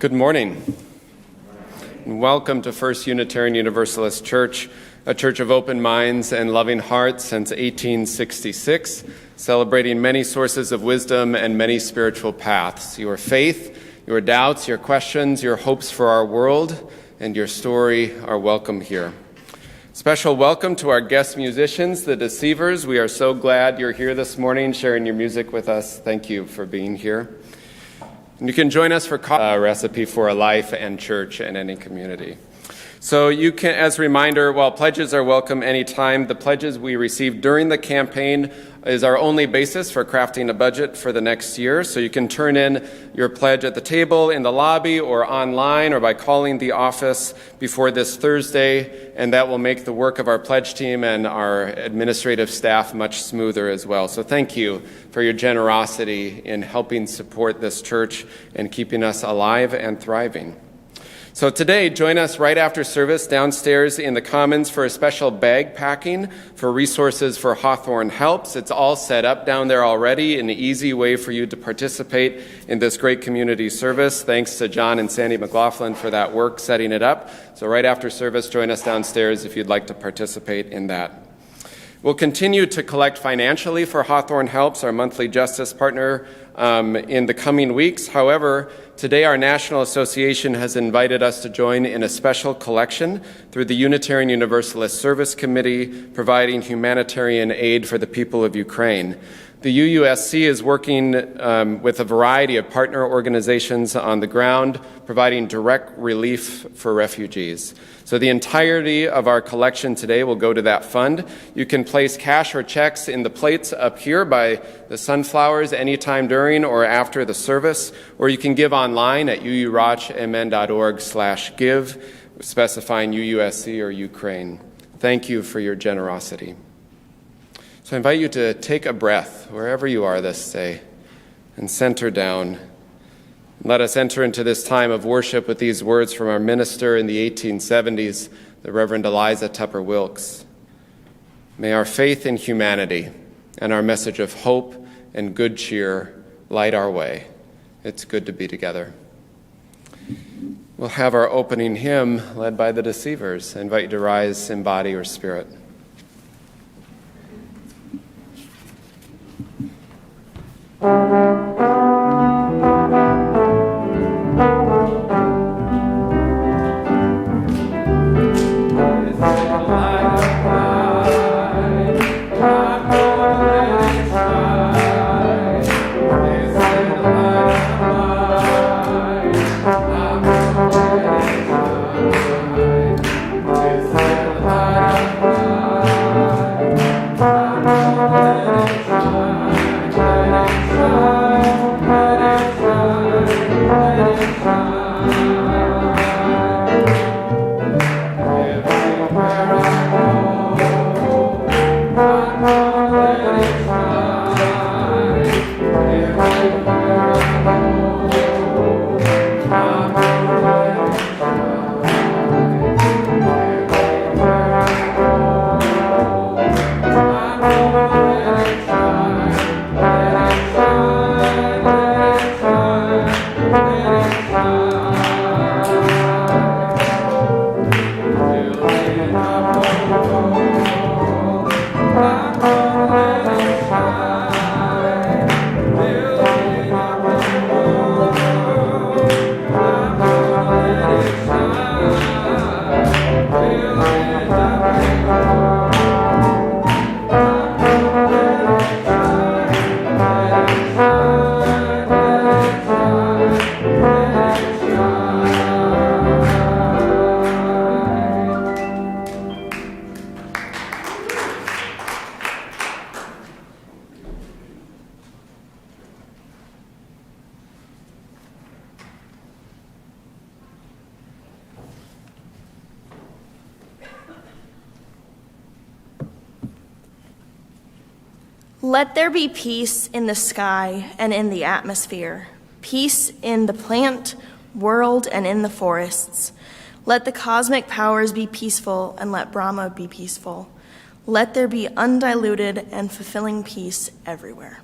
Good morning, and welcome to First Unitarian Universalist Church, a church of open minds and loving hearts since 1866, celebrating many sources of wisdom and many spiritual paths. Your faith, your doubts, your questions, your hopes for our world, and your story are welcome here. Special welcome to our guest musicians, the Deceivers. We are so glad you're here this morning, sharing your music with us. Thank you for being here. And you can join us for a recipe for a life and church and any community. So you can, as a reminder, while pledges are welcome anytime, the pledges we receive during the campaign is our only basis for crafting a budget for the next year. So you can turn in your pledge at the table, in the lobby, or online, or by calling the office before this Thursday, and that will make the work of our pledge team and our administrative staff much smoother as well. So thank you for your generosity in helping support this church and keeping us alive and thriving. So today, join us right after service downstairs in the Commons for a special bag packing for resources for Hawthorne Helps. It's all set up down there already, an easy way for you to participate in this great community service. Thanks to John and Sandy McLaughlin for that work setting it up. So right after service, join us downstairs if you'd like to participate in that. We'll continue to collect financially for Hawthorne Helps, our monthly justice partner, in the coming weeks. However, today our National Association has invited us to join in a special collection through the Unitarian Universalist Service Committee, providing humanitarian aid for the people of Ukraine. The UUSC is working with a variety of partner organizations on the ground, providing direct relief for refugees. So the entirety of our collection today will go to that fund. You can place cash or checks in the plates up here by the sunflowers anytime during or after the service, or you can give online at uurachmn.org/give, specifying UUSC or Ukraine. Thank you for your generosity. So I invite you to take a breath wherever you are this day and center down. Let us enter into this time of worship with these words from our minister in the 1870s, the Reverend Eliza Tupper Wilkes. May our faith in humanity and our message of hope and good cheer light our way. It's good to be together. We'll have our opening hymn led by the Deceivers. I invite you to rise in body or spirit. Let there be peace in the sky and in the atmosphere, peace in the plant world and in the forests. Let the cosmic powers be peaceful, and let Brahma be peaceful. Let there be undiluted and fulfilling peace everywhere.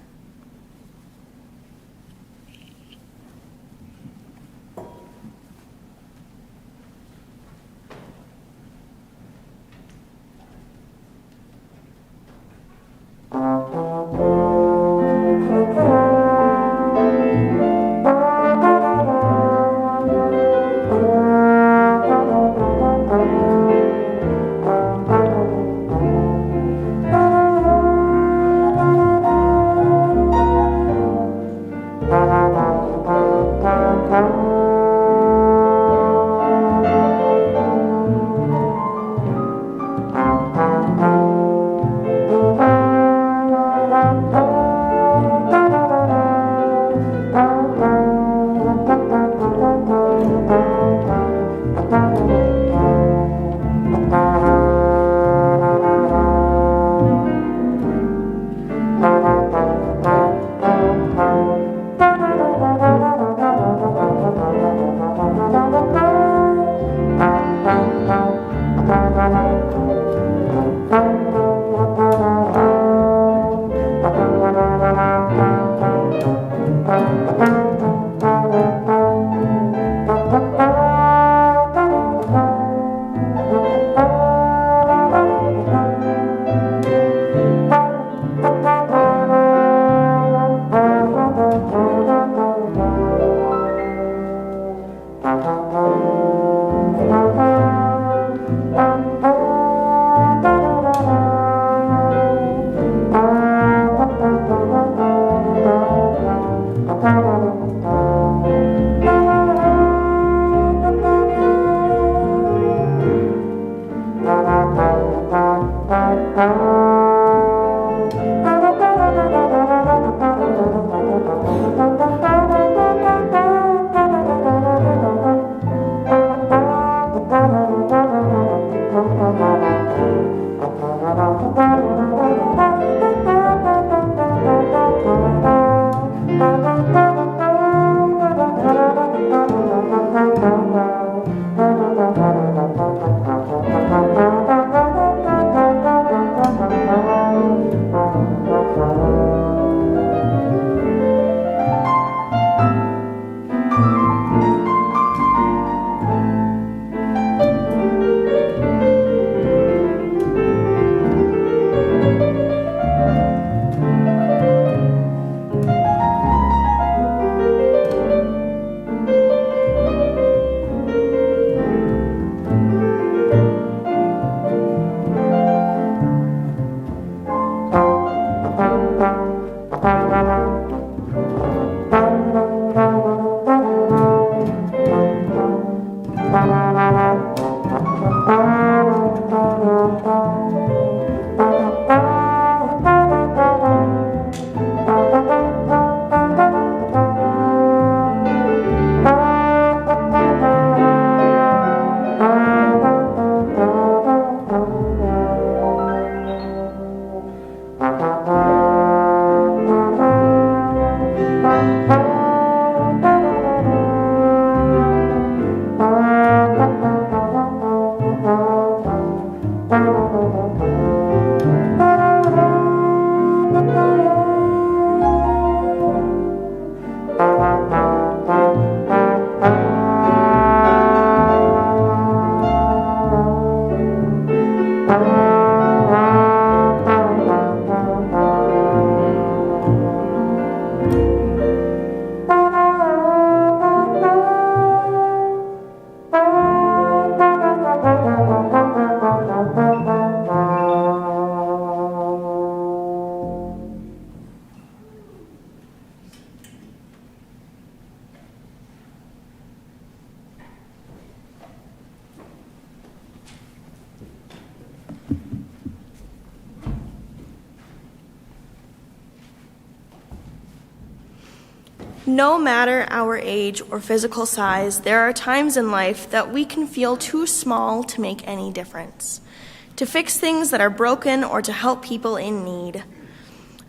No matter our age or physical size, there are times in life that we can feel too small to make any difference, to fix things that are broken or to help people in need.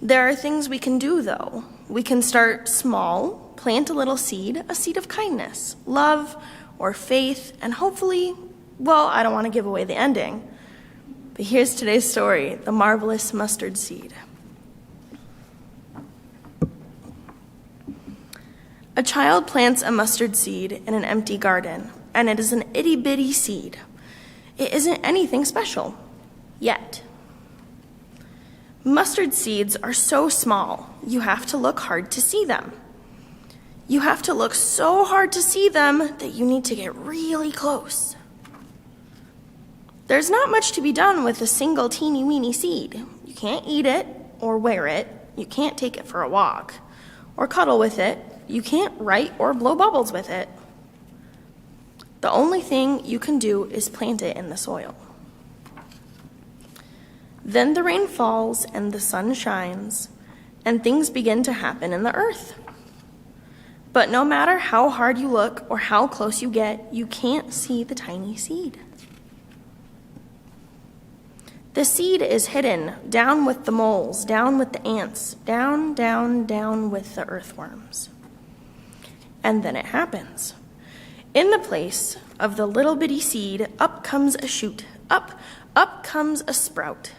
There are things we can do, though. We can start small, plant a little seed, a seed of kindness, love, or faith, and hopefully, well, I don't want to give away the ending, but here's today's story, the marvelous mustard seed. A child plants a mustard seed in an empty garden, and it is an itty-bitty seed. It isn't anything special, yet. Mustard seeds are so small, you have to look hard to see them. You have to look so hard to see them that you need to get really close. There's not much to be done with a single teeny-weeny seed. You can't eat it or wear it. You can't take it for a walk or cuddle with it. You can't write or blow bubbles with it. The only thing you can do is plant it in the soil. Then the rain falls and the sun shines, and things begin to happen in the earth. But no matter how hard you look or how close you get, you can't see the tiny seed. The seed is hidden down with the moles, down with the ants, down, down, down with the earthworms. And then it happens. In the place of the little bitty seed, up comes a shoot. Up comes a sprout.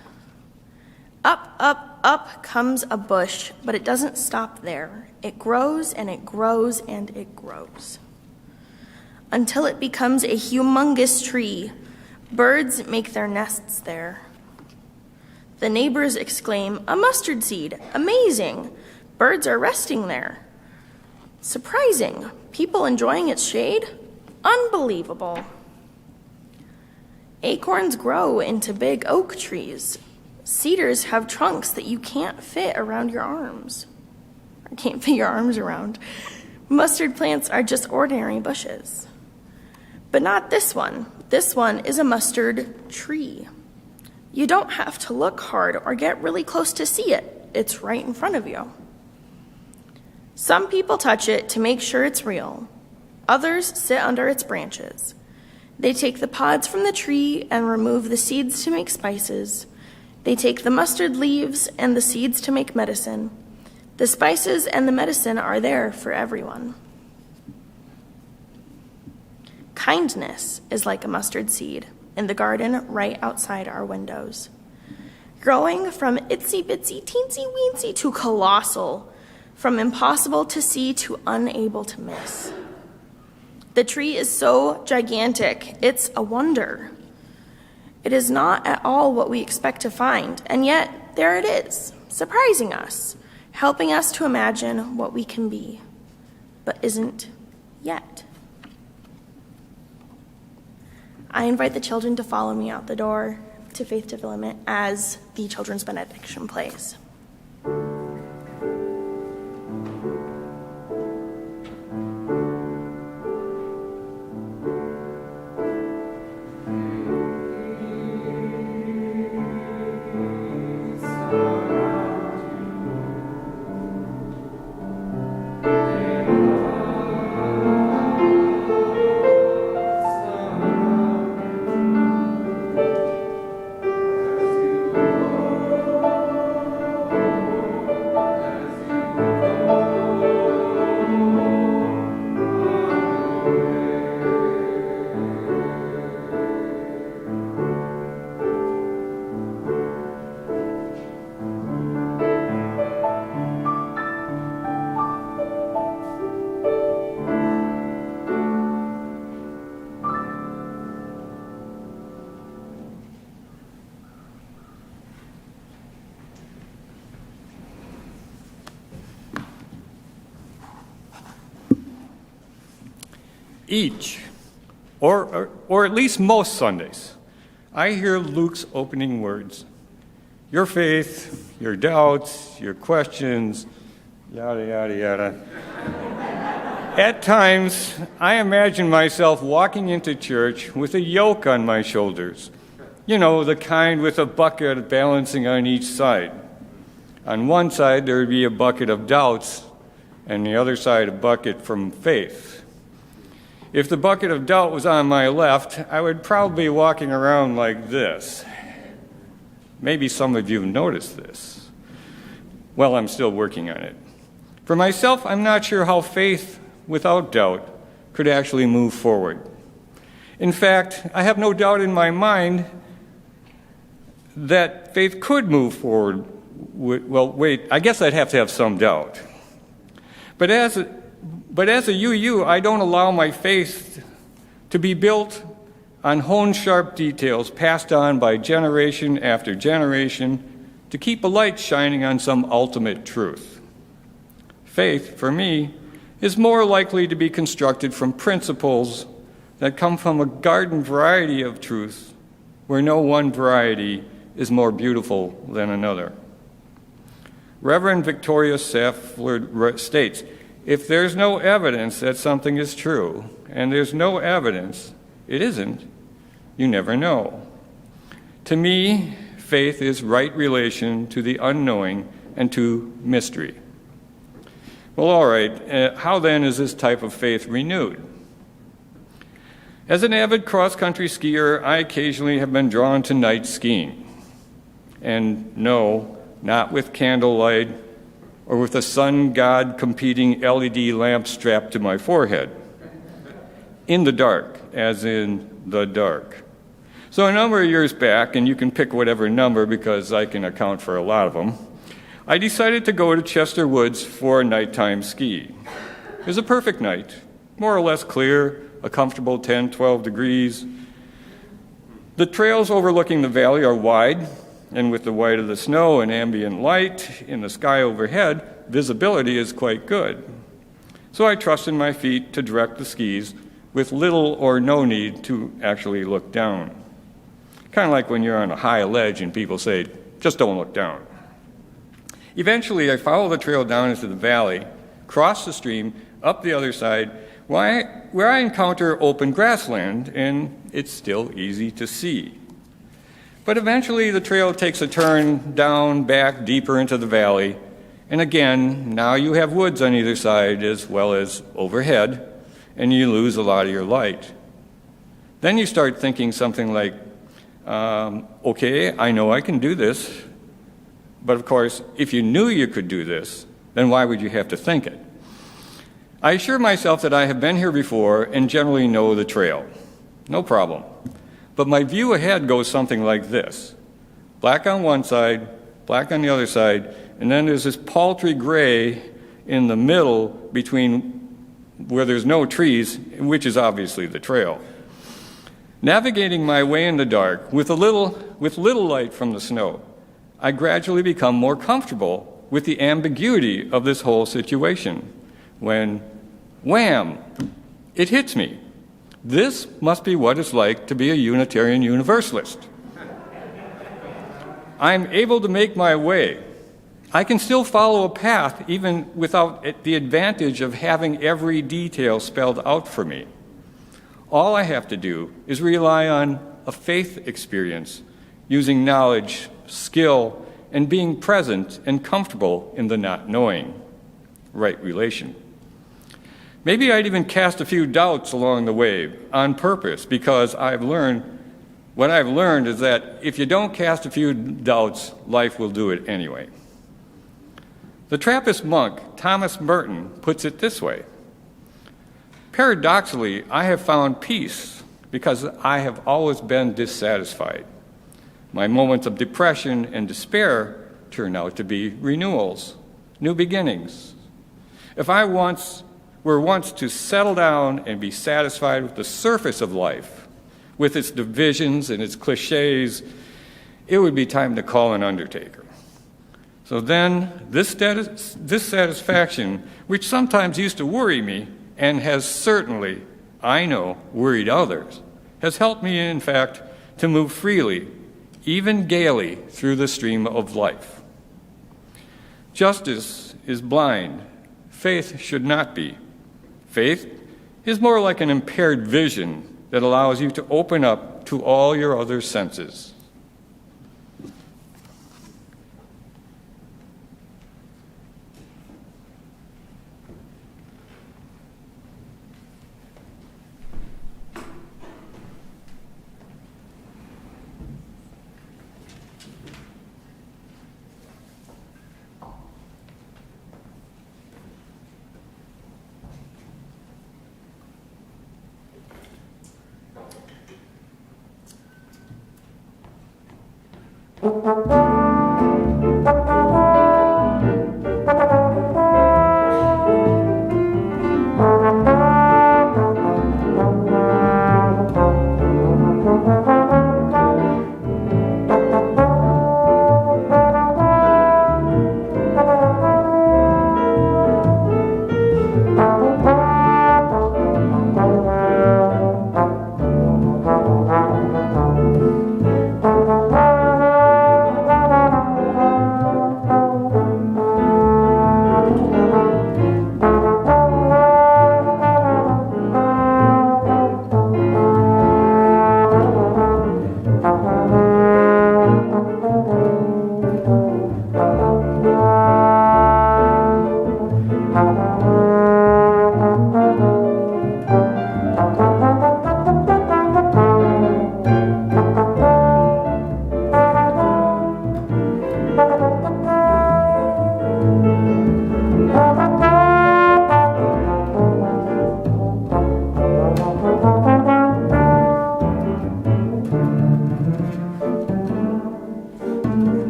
Up comes a bush, but it doesn't stop there. It grows and it grows and it grows. Until it becomes a humongous tree. Birds make their nests there. The neighbors exclaim, "A mustard seed! Amazing! Birds are resting there. Surprising! People enjoying its shade? Unbelievable!" Acorns grow into big oak trees. Cedars have trunks that you can't fit around your arms. Or can't fit your arms around. Mustard plants are just ordinary bushes. But not this one. This one is a mustard tree. You don't have to look hard or get really close to see it. It's right in front of you. Some people touch it to make sure it's real. Others sit under its branches. They take the pods from the tree and remove the seeds to make spices. They take the mustard leaves and the seeds to make medicine. The spices and the medicine are there for everyone. Kindness is like a mustard seed in the garden right outside our windows, growing from itsy-bitsy, teensy-weensy to colossal, from impossible to see to unable to miss. The tree is so gigantic, it's a wonder. It is not at all what we expect to find, and yet there it is, surprising us, helping us to imagine what we can be, but isn't yet. I invite the children to follow me out the door to Faith Development as the children's benediction plays. Each, or at least most Sundays, I hear Luke's opening words. Your faith, your doubts, your questions, yada, yada, yada. At times, I imagine myself walking into church with a yoke on my shoulders. You know, the kind with a bucket balancing on each side. On one side, there would be a bucket of doubts, and the other side, a bucket from faith. If the bucket of doubt was on my left, I would probably be walking around like this. Maybe some of you have noticed this. Well, I'm still working on it. For myself, I'm not sure how faith without doubt could actually move forward. In fact, I have no doubt in my mind that faith could move forward. I guess I'd have to have some doubt. But as a UU, I don't allow my faith to be built on hone-sharp details passed on by generation after generation to keep a light shining on some ultimate truth. Faith, for me, is more likely to be constructed from principles that come from a garden variety of truth where no one variety is more beautiful than another. Reverend Victoria Saffler states, if there's no evidence that something is true, and there's no evidence it isn't, you never know. To me, faith is right relation to the unknowing and to mystery. Well, all right, how then is this type of faith renewed? As an avid cross-country skier, I occasionally have been drawn to night skiing. And no, not with candlelight or with a sun god competing LED lamp strapped to my forehead. In the dark, as in the dark. So a number of years back, and you can pick whatever number because I can account for a lot of them, I decided to go to Chester Woods for a nighttime ski. It was a perfect night, more or less clear, a comfortable 10, 12 degrees. The trails overlooking the valley are wide, and with the white of the snow and ambient light in the sky overhead, visibility is quite good. So I trusted my feet to direct the skis with little or no need to actually look down. Kind of like when you're on a high ledge and people say, just don't look down. Eventually, I followed the trail down into the valley, crossed the stream, up the other side, where I encounter open grassland, and it's still easy to see. But eventually, the trail takes a turn down, back, deeper into the valley, and again, now you have woods on either side as well as overhead, and you lose a lot of your light. Then you start thinking something like, okay, I know I can do this, but of course, if you knew you could do this, then why would you have to think it? I assure myself that I have been here before and generally know the trail. No problem. But my view ahead goes something like this. Black on one side, black on the other side, and then there's this paltry gray in the middle between where there's no trees, which is obviously the trail. Navigating my way in the dark with little light from the snow, I gradually become more comfortable with the ambiguity of this whole situation. When, wham, it hits me. This must be what it's like to be a Unitarian Universalist. I'm able to make my way. I can still follow a path even without the advantage of having every detail spelled out for me. All I have to do is rely on a faith experience, using knowledge, skill, and being present and comfortable in the not knowing. Right relation. Maybe I'd even cast a few doubts along the way on purpose because what I've learned is that if you don't cast a few doubts, life will do it anyway. The Trappist monk Thomas Merton puts it this way. Paradoxically, I have found peace because I have always been dissatisfied. My moments of depression and despair turn out to be renewals, new beginnings. If I were once to settle down and be satisfied with the surface of life, with its divisions and its cliches, it would be time to call an undertaker. So then, this satisfaction, which sometimes used to worry me and has certainly I know worried others has helped me, in fact, to move freely, even gaily, through the stream of life. Justice is blind. Faith should not be. Faith is more like an impaired vision that allows you to open up to all your other senses.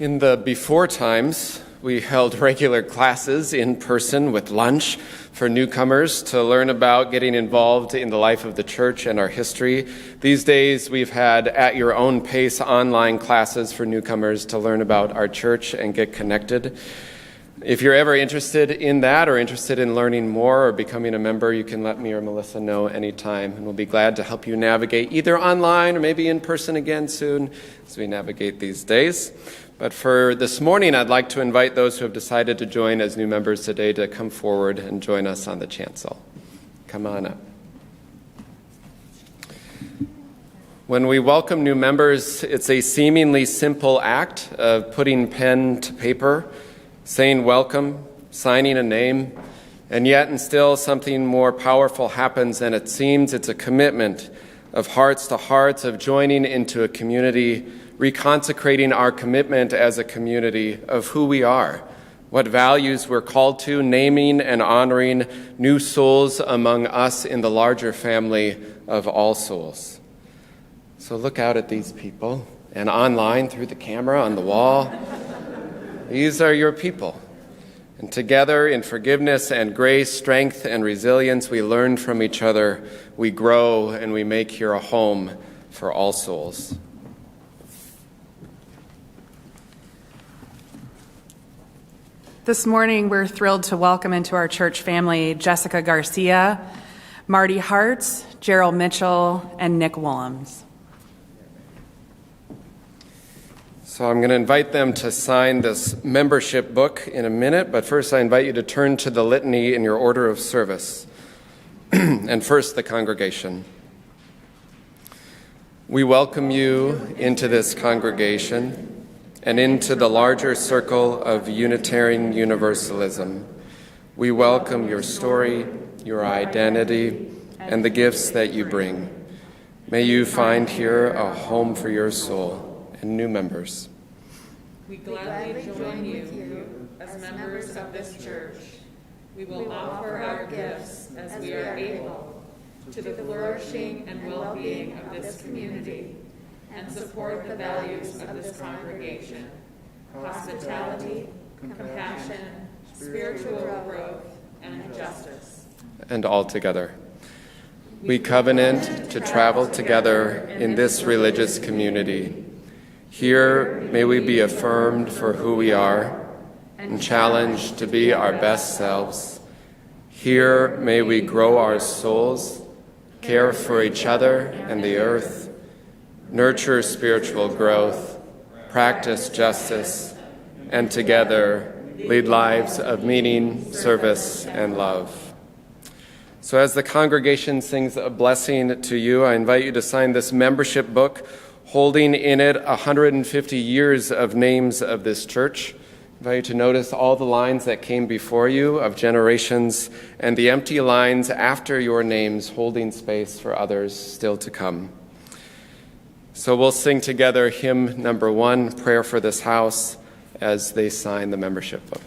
In the before times, we held regular classes in person with lunch for newcomers to learn about getting involved in the life of the church and our history. These days, we've had at your own pace online classes for newcomers to learn about our church and get connected. If you're ever interested in that or interested in learning more or becoming a member, you can let me or Melissa know anytime, and we'll be glad to help you navigate either online or maybe in person again soon as we navigate these days. But for this morning, I'd like to invite those who have decided to join as new members today to come forward and join us on the chancel. Come on up. When we welcome new members, it's a seemingly simple act of putting pen to paper, saying welcome, signing a name, and yet and still something more powerful happens, and it seems it's a commitment of hearts to hearts, of joining into a community, reconsecrating our commitment as a community of who we are, what values we're called to, naming and honoring new souls among us in the larger family of all souls. So look out at these people, and online through the camera on the wall. These are your people. And together in forgiveness and grace, strength and resilience, we learn from each other, we grow, and we make here a home for all souls. This morning, we're thrilled to welcome into our church family Jessica Garcia, Marty Hartz, Gerald Mitchell, and Nick Willems. So I'm going to invite them to sign this membership book in a minute, but first I invite you to turn to the litany in your order of service. And first, the congregation. We welcome you into this congregation and into the larger circle of Unitarian Universalism. We welcome your story, your identity, and the gifts that you bring. May you find here a home for your soul and new members. We gladly join you as members of this church. We will offer our gifts as we are able to the flourishing and well-being of this community and support the values of this congregation: hospitality, compassion, spiritual growth, and justice. And all together. We covenant to travel together in this religious community. Here may we be affirmed for who we are and challenged to be our best selves. Here may we grow our souls, care for each other and the earth, nurture spiritual growth, practice justice, and together lead lives of meaning, service, and love. So as the congregation sings a blessing to you, I invite you to sign this membership book, holding in it 150 years of names of this church. I invite you to notice all the lines that came before you of generations and the empty lines after your names, holding space for others still to come. So we'll sing together hymn number 1, Prayer for This House, as they sign the membership book.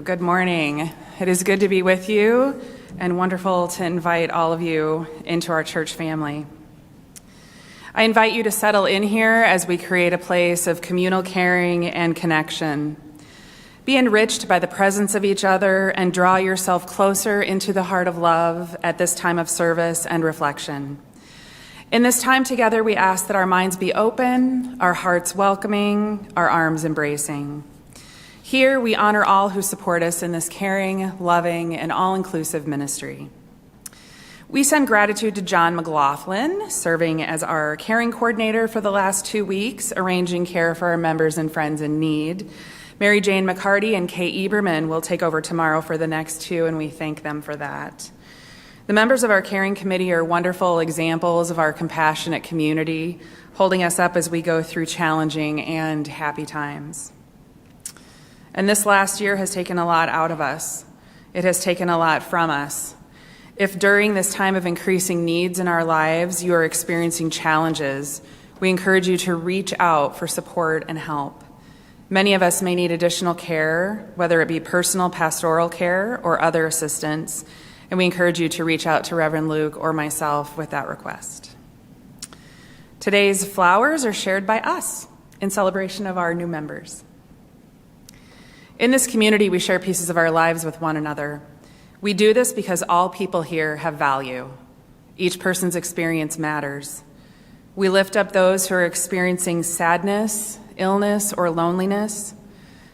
Good morning. It is good to be with you and wonderful to invite all of you into our church family. I invite you to settle in here as we create a place of communal caring and connection. Be enriched by the presence of each other and draw yourself closer into the heart of love at this time of service and reflection. In this time together, we ask that our minds be open, our hearts welcoming, our arms embracing. Here, we honor all who support us in this caring, loving, and all-inclusive ministry. We send gratitude to John McLaughlin, serving as our caring coordinator for the last 2 weeks, arranging care for our members and friends in need. Mary Jane McCarty and Kay Eberman will take over tomorrow for the next 2, and we thank them for that. The members of our caring committee are wonderful examples of our compassionate community, holding us up as we go through challenging and happy times. And this last year has taken a lot out of us. It has taken a lot from us. If during this time of increasing needs in our lives you are experiencing challenges, we encourage you to reach out for support and help. Many of us may need additional care, whether it be personal pastoral care or other assistance, and we encourage you to reach out to Reverend Luke or myself with that request. Today's flowers are shared by us in celebration of our new members. In this community, we share pieces of our lives with one another. We do this because all people here have value. Each person's experience matters. We lift up those who are experiencing sadness, illness, or loneliness.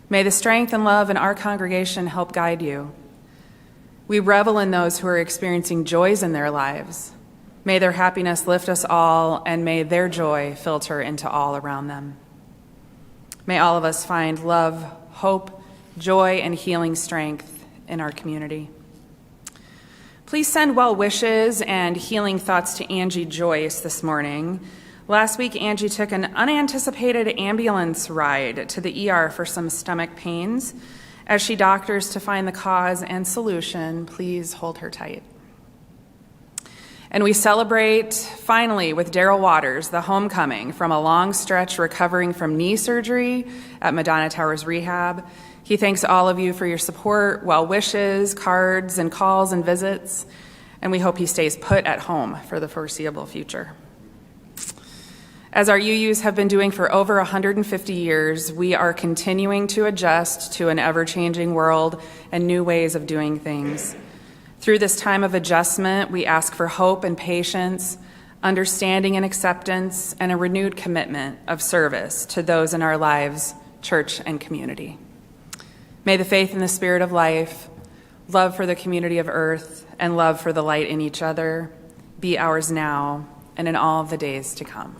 May the strength and love in our congregation help guide you. We revel in those who are experiencing joys in their lives. May their happiness lift us all, and may their joy filter into all around them. May all of us find love, hope, joy, and healing strength in our community. Please send well wishes and healing thoughts to Angie Joyce this morning. Last week, Angie took an unanticipated ambulance ride to the ER for some stomach pains. As she doctors to find the cause and solution, please hold her tight. And we celebrate, finally, with Daryl Waters, the homecoming from a long stretch recovering from knee surgery at Madonna Towers Rehab. He thanks all of you for your support, well wishes, cards, and calls and visits, and we hope he stays put at home for the foreseeable future. As our UUs have been doing for over 150 years, we are continuing to adjust to an ever-changing world and new ways of doing things. Through this time of adjustment, we ask for hope and patience, understanding and acceptance, and a renewed commitment of service to those in our lives, church and community. May the faith in the Spirit of life, love for the community of earth, and love for the light in each other be ours now and in all of the days to come.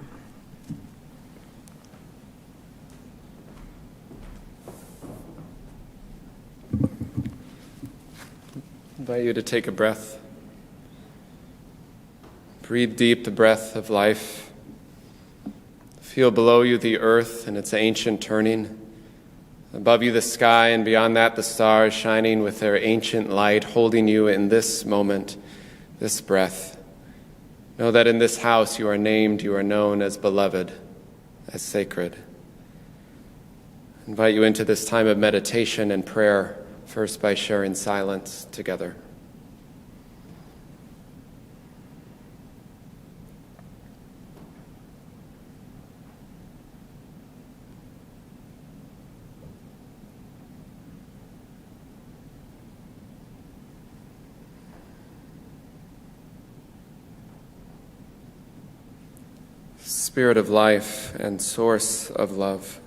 I invite you to take a breath. Breathe deep the breath of life. Feel below you the earth and its ancient turning. Above you the sky, and beyond that the stars shining with their ancient light, holding you in this moment, this breath. Know that in this house you are named, you are known as beloved, as sacred. I invite you into this time of meditation and prayer, first by sharing silence together. Spirit of life and source of love,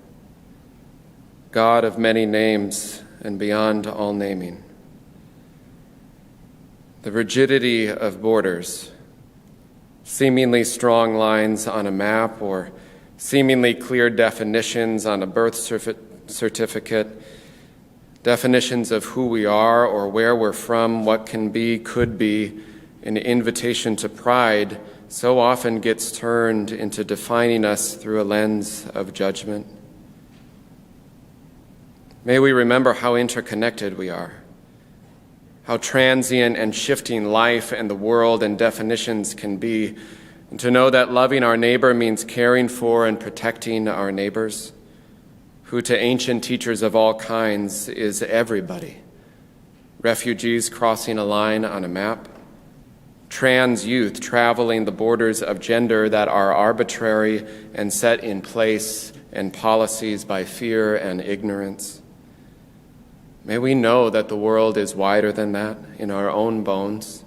God of many names and beyond all naming, the rigidity of borders, seemingly strong lines on a map or seemingly clear definitions on a birth certificate, definitions of who we are or where we're from, what can be, could be, an invitation to pride so often gets turned into defining us through a lens of judgment. May we remember how interconnected we are, how transient and shifting life and the world and definitions can be, and to know that loving our neighbor means caring for and protecting our neighbors, who to ancient teachers of all kinds is everybody. Refugees crossing a line on a map, trans youth traveling the borders of gender that are arbitrary and set in place and policies by fear and ignorance. May we know that the world is wider than that in our own bones,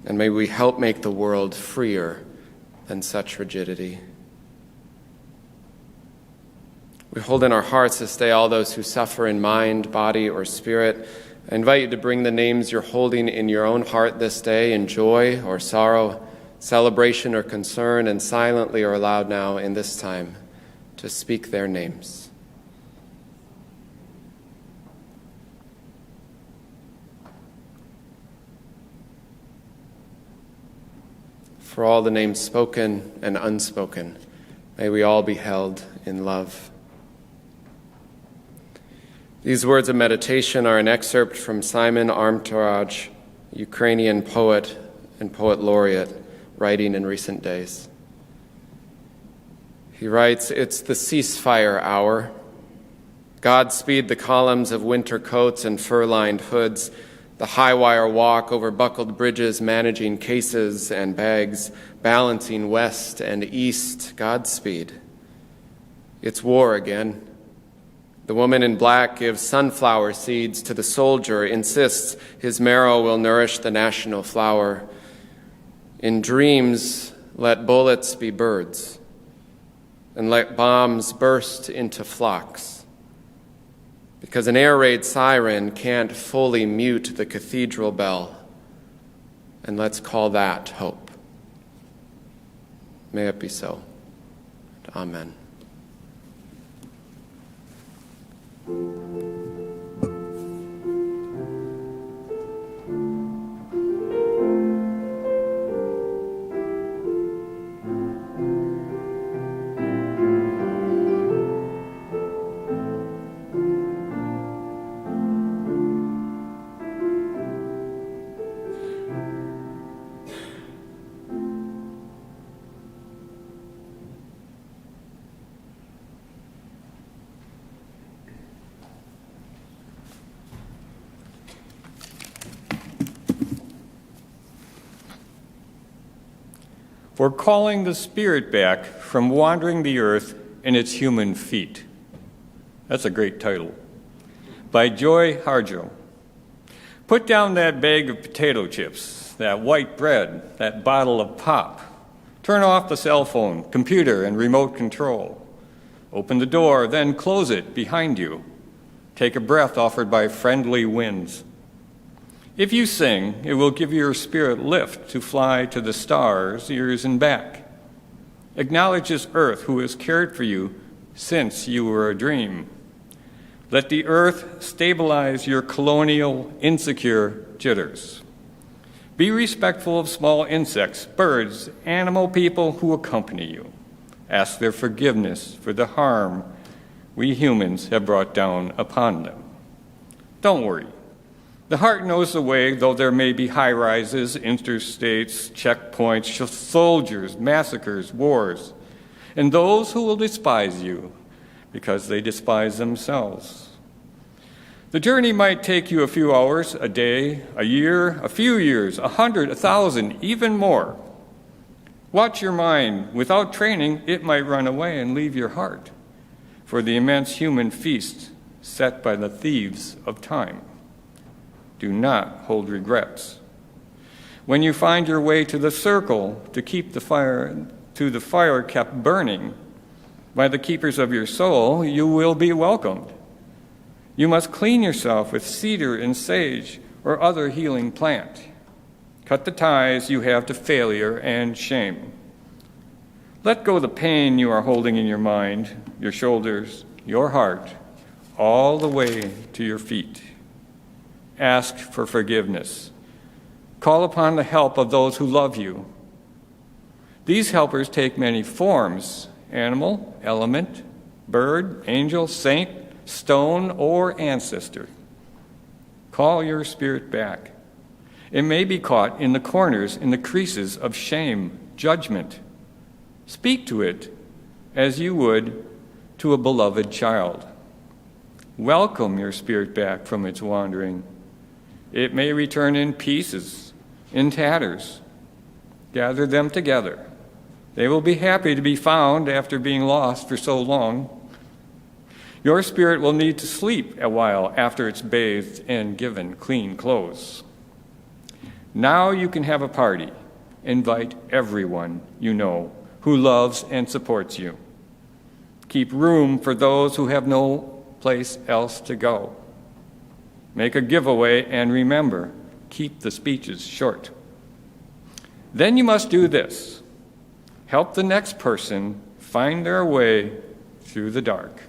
and may we help make the world freer than such rigidity. We hold in our hearts this day all those who suffer in mind, body, or spirit. I invite you to bring the names you're holding in your own heart this day in joy or sorrow, celebration or concern, and silently or aloud now in this time to speak their names. For all the names spoken and unspoken, may we all be held in love. These words of meditation are an excerpt from Simon Armtaraj, Ukrainian poet and poet laureate, writing in recent days. He writes, "It's the ceasefire hour. Godspeed the columns of winter coats and fur-lined hoods, the high-wire walk over buckled bridges, managing cases and bags, balancing west and east. Godspeed. It's war again. The woman in black gives sunflower seeds to the soldier, insists his marrow will nourish the national flower. In dreams, let bullets be birds, and let bombs burst into flocks, because an air raid siren can't fully mute the cathedral bell, and let's call that hope. May it be so. Amen. For calling the Spirit back from wandering the earth in its human feet. That's a great title. By Joy Harjo. Put down that bag of potato chips, that white bread, that bottle of pop. Turn off the cell phone, computer, and remote control. Open the door, then close it behind you. Take a breath offered by friendly winds. If you sing, it will give your spirit lift to fly to the stars, ears, and back. Acknowledge this earth who has cared for you since you were a dream. Let the earth stabilize your colonial, insecure jitters. Be respectful of small insects, birds, animal people who accompany you. Ask their forgiveness for the harm we humans have brought down upon them. Don't worry. The heart knows the way, though there may be high-rises, interstates, checkpoints, soldiers, massacres, wars, and those who will despise you because they despise themselves. The journey might take you a few hours, a day, a year, a few years, 100, 1,000, even more. Watch your mind. Without training, it might run away and leave your heart for the immense human feast set by the thieves of time. Do not hold regrets. When you find your way to the circle to keep the fire kept burning by the keepers of your soul, you will be welcomed. You must clean yourself with cedar and sage or other healing plant. Cut the ties you have to failure and shame. Let go the pain you are holding in your mind, your shoulders, your heart, all the way to your feet. Ask for forgiveness. Call upon the help of those who love you. These helpers take many forms: animal, element, bird, angel, saint, stone, or ancestor. Call your spirit back. It may be caught in the corners, in the creases of shame, judgment. Speak to it as you would to a beloved child. Welcome your spirit back from its wandering. It may return in pieces, in tatters. Gather them together. They will be happy to be found after being lost for so long. Your spirit will need to sleep a while after it's bathed and given clean clothes. Now you can have a party. Invite everyone you know who loves and supports you. Keep room for those who have no place else to go. Make a giveaway, and remember, keep the speeches short. Then you must do this. Help the next person find their way through the dark.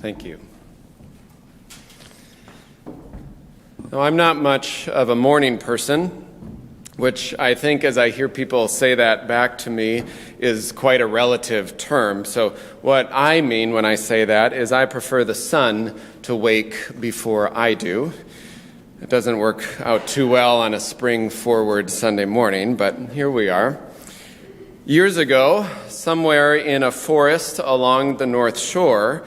Thank you. Now, I'm not much of a morning person, which I think, as I hear people say that back to me, is quite a relative term. So what I mean when I say that is I prefer the sun to wake before I do. It doesn't work out too well on a spring-forward Sunday morning, but here we are. Years ago, somewhere in a forest along the North Shore,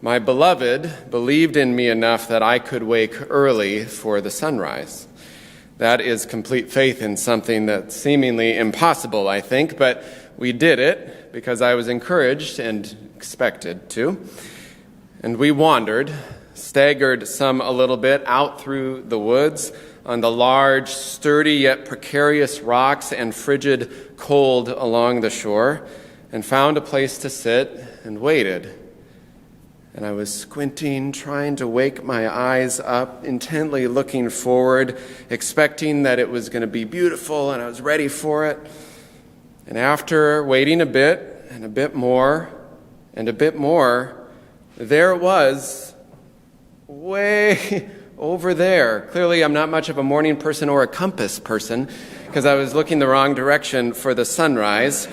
my beloved believed in me enough that I could wake early for the sunrise. That is complete faith in something that's seemingly impossible, I think, but we did it because I was encouraged and expected to. And we wandered, staggered some a little bit out through the woods on the large, sturdy yet precarious rocks and frigid cold along the shore, and found a place to sit and waited. And I was squinting, trying to wake my eyes up, intently looking forward, expecting that it was going to be beautiful, and I was ready for it. And after waiting a bit, and a bit more, and a bit more, there it was, way over there. Clearly, I'm not much of a morning person or a compass person, because I was looking the wrong direction for the sunrise.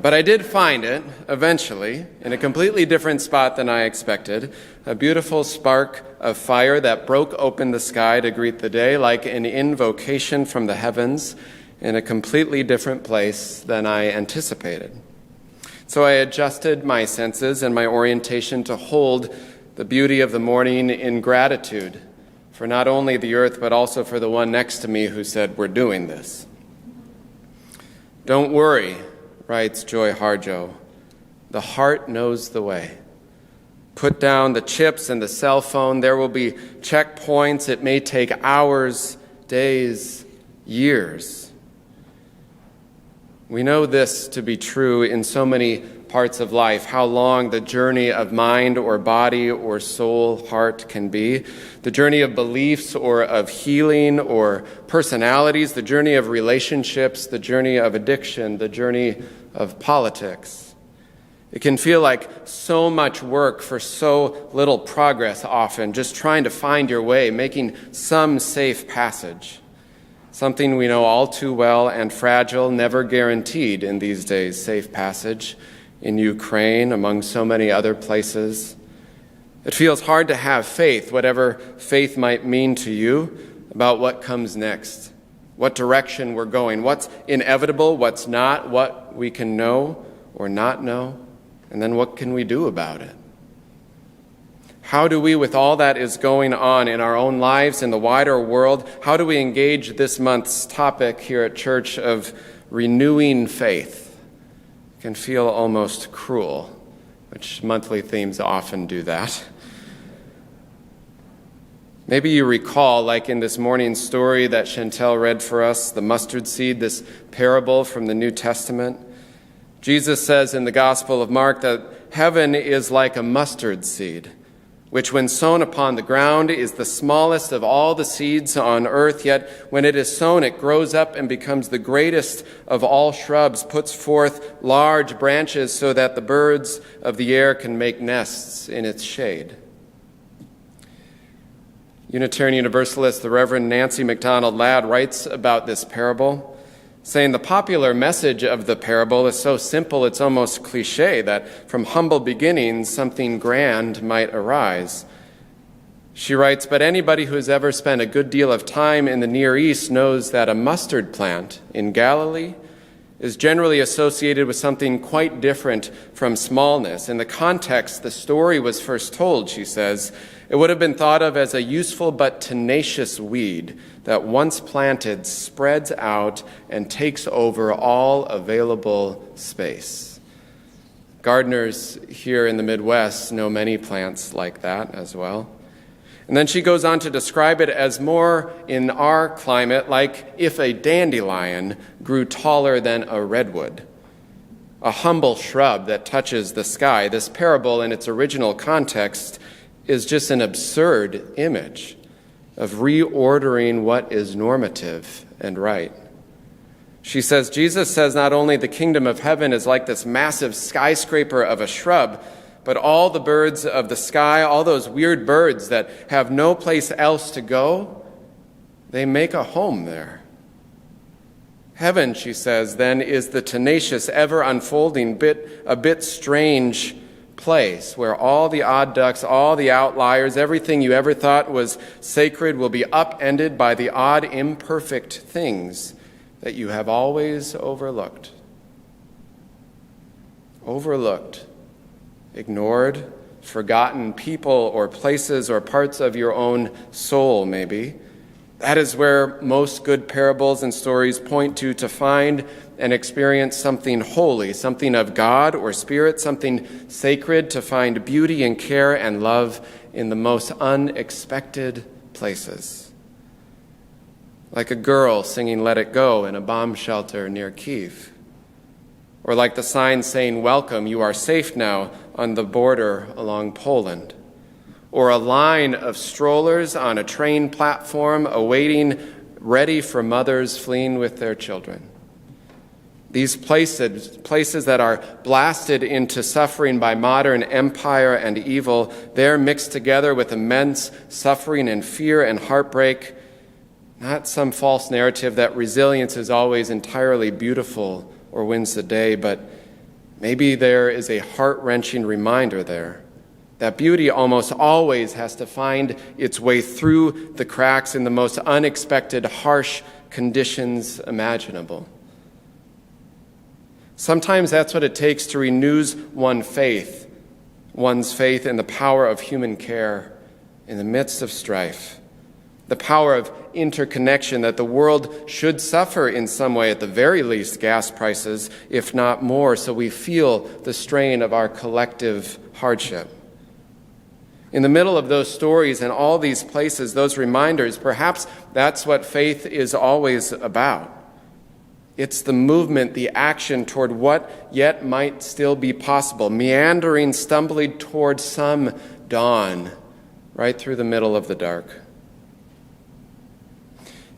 But I did find it, eventually, in a completely different spot than I expected, a beautiful spark of fire that broke open the sky to greet the day like an invocation from the heavens in a completely different place than I anticipated. So I adjusted my senses and my orientation to hold the beauty of the morning in gratitude for not only the earth, but also for the one next to me who said, "We're doing this." "Don't worry," writes Joy Harjo, "the heart knows the way. Put down the chips and the cell phone. There will be checkpoints. It may take hours, days, years." We know this to be true in so many parts of life, how long the journey of mind or body or soul, heart can be, the journey of beliefs or of healing or personalities, the journey of relationships, the journey of addiction, the journey of politics. It can feel like so much work for so little progress often, just trying to find your way, making some safe passage. Something we know all too well and fragile, never guaranteed in these days, safe passage in Ukraine, among so many other places. It feels hard to have faith, whatever faith might mean to you, about what comes next. what direction we're going, what's inevitable, what's not, what we can know or not know, and then what can we do about it? How do we, with all that is going on in our own lives, in the wider world, how do we engage this month's topic here at church of renewing faith? It can feel almost cruel, which monthly themes often do that. Maybe you recall, like in this morning's story that Chantel read for us, the mustard seed, this parable from the New Testament. Jesus says in the Gospel of Mark that heaven is like a mustard seed, which when sown upon the ground is the smallest of all the seeds on earth, yet when it is sown it grows up and becomes the greatest of all shrubs, puts forth large branches so that the birds of the air can make nests in its shade. Unitarian Universalist, the Reverend Nancy MacDonald Ladd, writes about this parable, saying the popular message of the parable is so simple it's almost cliche that from humble beginnings something grand might arise. She writes, but anybody who's ever spent a good deal of time in the Near East knows that a mustard plant in Galilee is generally associated with something quite different from smallness. In the context the story was first told, she says, it would have been thought of as a useful but tenacious weed that once planted spreads out and takes over all available space. Gardeners here in the Midwest know many plants like that as well. And then she goes on to describe it as more in our climate like if a dandelion grew taller than a redwood, a humble shrub that touches the sky. This parable in its original context is just an absurd image of reordering what is normative and right. She says, Jesus says not only the kingdom of heaven is like this massive skyscraper of a shrub, but all the birds of the sky, all those weird birds that have no place else to go, they make a home there. Heaven, she says, then is the tenacious, ever-unfolding, a bit strange place where all the odd ducks, all the outliers, everything you ever thought was sacred will be upended by the odd, imperfect things that you have always overlooked. Overlooked, ignored, forgotten people or places or parts of your own soul, maybe. That is where most good parables and stories point to find and experience something holy, something of God or Spirit, something sacred, to find beauty and care and love in the most unexpected places. Like a girl singing Let It Go in a bomb shelter near Kyiv. Or like the sign saying, welcome, you are safe now, on the border along Poland. Or a line of strollers on a train platform awaiting, ready for mothers fleeing with their children. These places that are blasted into suffering by modern empire and evil, they're mixed together with immense suffering and fear and heartbreak, not some false narrative that resilience is always entirely beautiful or wins the day, but maybe there is a heart-wrenching reminder there that beauty almost always has to find its way through the cracks in the most unexpected, harsh conditions imaginable. Sometimes that's what it takes to renew one's faith in the power of human care in the midst of strife, the power of interconnection that the world should suffer in some way, at the very least gas prices, if not more, so we feel the strain of our collective hardship. In the middle of those stories and all these places, those reminders, perhaps that's what faith is always about. It's the movement, the action toward what yet might still be possible, meandering, stumbling toward some dawn right through the middle of the dark.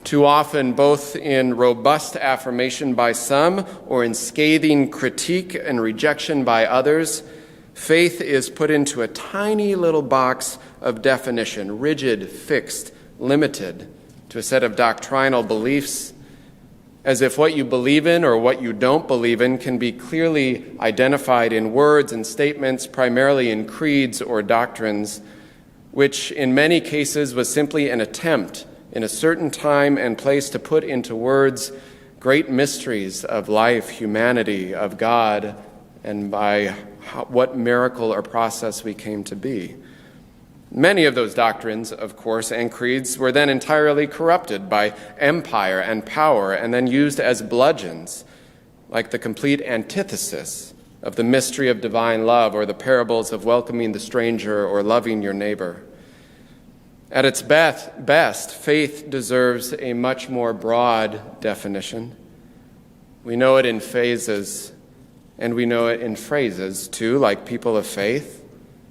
Too often, both in robust affirmation by some or in scathing critique and rejection by others, faith is put into a tiny little box of definition, rigid, fixed, limited to a set of doctrinal beliefs, as if what you believe in or what you don't believe in can be clearly identified in words and statements, primarily in creeds or doctrines, which in many cases was simply an attempt in a certain time and place to put into words great mysteries of life, humanity, of God, and by what miracle or process we came to be. Many of those doctrines, of course, and creeds were then entirely corrupted by empire and power and then used as bludgeons, like the complete antithesis of the mystery of divine love or the parables of welcoming the stranger or loving your neighbor. At its best, faith deserves a much more broad definition. We know it in phases, and we know it in phrases too, like people of faith,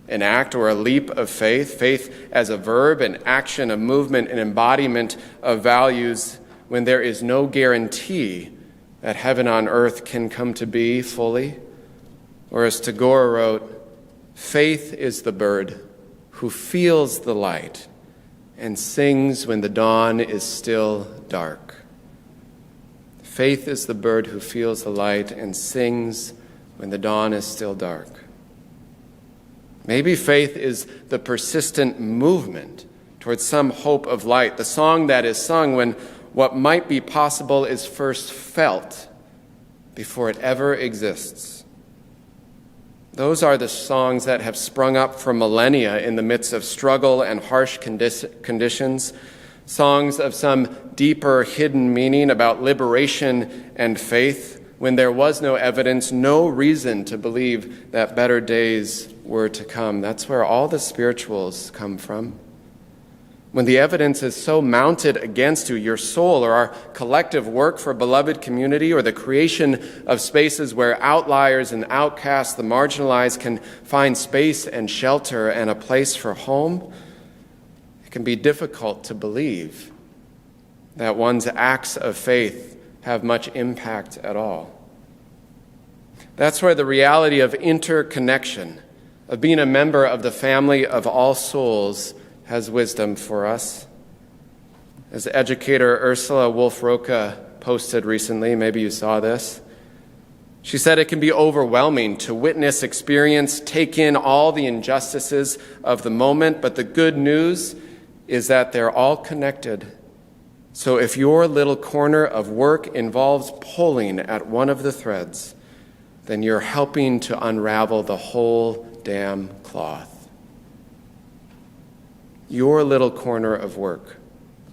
an act or a leap of faith, faith as a verb, an action, a movement, an embodiment of values when there is no guarantee that heaven on earth can come to be fully. Or as Tagore wrote, faith is the bird who feels the light and sings when the dawn is still dark. Faith is the bird who feels the light and sings when the dawn is still dark. Maybe faith is the persistent movement towards some hope of light, the song that is sung when what might be possible is first felt before it ever exists. Those are the songs that have sprung up for millennia in the midst of struggle and harsh conditions, songs of some deeper hidden meaning about liberation and faith, when there was no evidence, no reason to believe that better days were to come. That's where all the spirituals come from. When the evidence is so mounted against you, your soul or our collective work for beloved community or the creation of spaces where outliers and outcasts, the marginalized, can find space and shelter and a place for home, it can be difficult to believe that one's acts of faith have much impact at all. That's where the reality of interconnection, of being a member of the family of all souls, has wisdom for us. As educator Ursula Wolf-Roca posted recently, maybe you saw this, she said it can be overwhelming to witness, experience, take in all the injustices of the moment, but the good news is that they're all connected. So if your little corner of work involves pulling at one of the threads, then you're helping to unravel the whole damn cloth. Your little corner of work,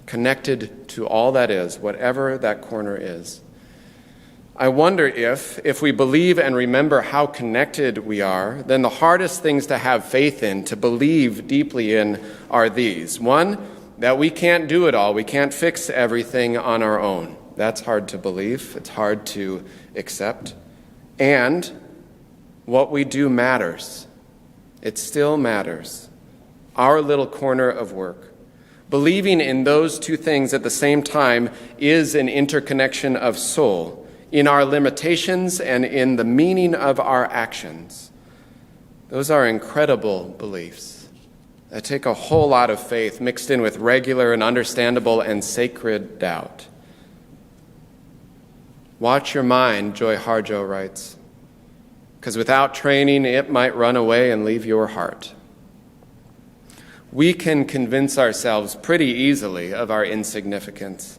connected to all that is, whatever that corner is. I wonder if we believe and remember how connected we are, then the hardest things to have faith in, to believe deeply in, are these. One, that we can't do it all. We can't fix everything on our own. That's hard to believe. It's hard to accept. And what we do matters. It still matters. Our little corner of work. Believing in those two things at the same time is an interconnection of soul, in our limitations and in the meaning of our actions. Those are incredible beliefs that take a whole lot of faith mixed in with regular and understandable and sacred doubt. Watch your mind, Joy Harjo writes, because without training, it might run away and leave your heart. We can convince ourselves pretty easily of our insignificance.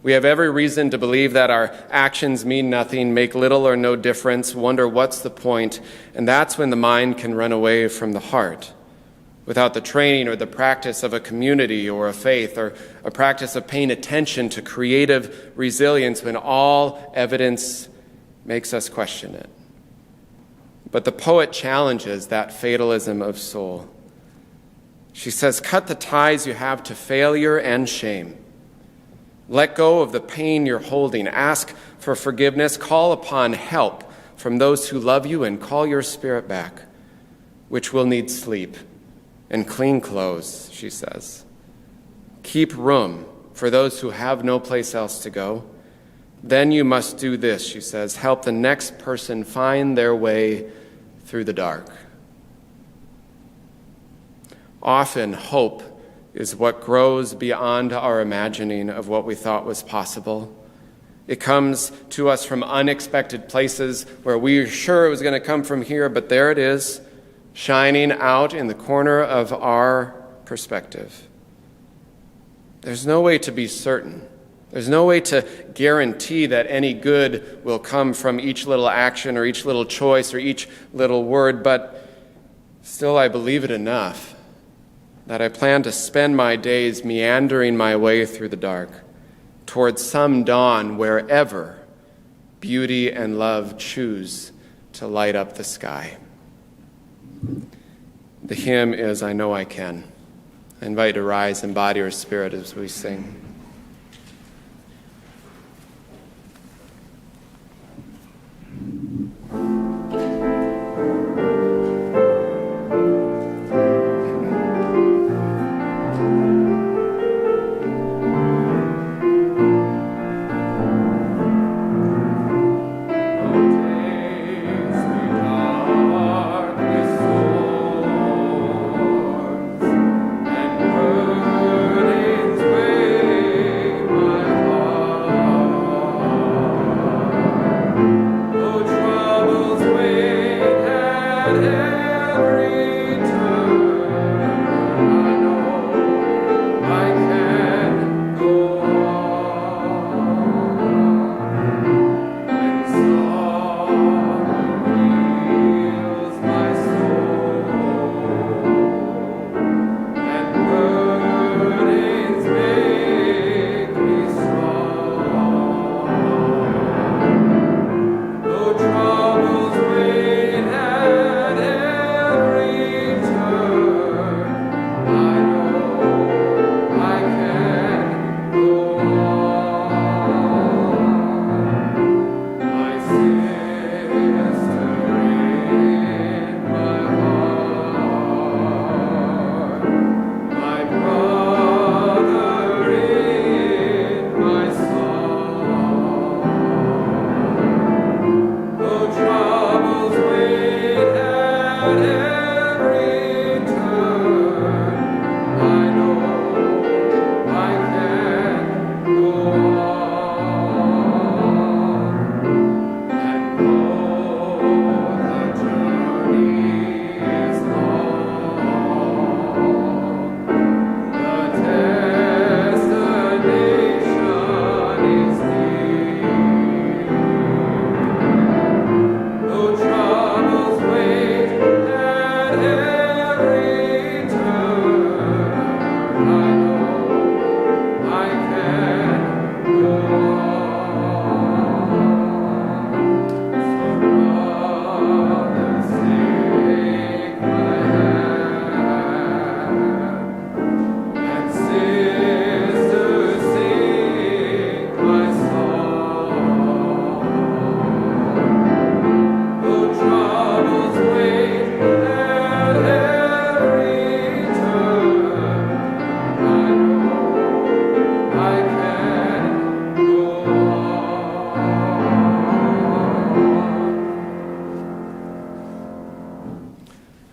We have every reason to believe that our actions mean nothing, make little or no difference, wonder what's the point, and that's when the mind can run away from the heart. Without the training or the practice of a community or a faith or a practice of paying attention to creative resilience when all evidence makes us question it. But the poet challenges that fatalism of soul. She says, cut the ties you have to failure and shame. Let go of the pain you're holding. Ask for forgiveness. Call upon help from those who love you and call your spirit back, which will need sleep and clean clothes, she says. Keep room for those who have no place else to go. Then you must do this, she says. Help the next person find their way through the dark. Often, hope is what grows beyond our imagining of what we thought was possible. It comes to us from unexpected places where we were sure it was going to come from here, but there it is, shining out in the corner of our perspective. there's no way to be certain. There's no way to guarantee that any good will come from each little action or each little choice or each little word, but still I believe it enough that I plan to spend my days meandering my way through the dark towards some dawn wherever beauty and love choose to light up the sky. The hymn is I Know I Can. I invite you to rise in body or spirit as we sing.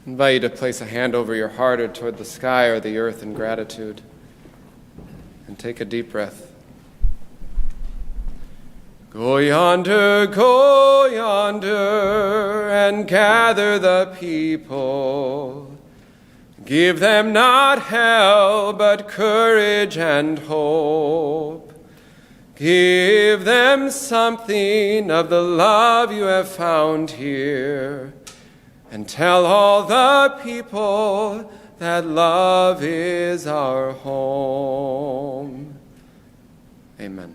I invite you to place a hand over your heart or toward the sky or the earth in gratitude. And take a deep breath. Go yonder, and gather the people. Give them not hell, but courage and hope. Give them something of the love you have found here. And tell all the people that love is our home. Amen.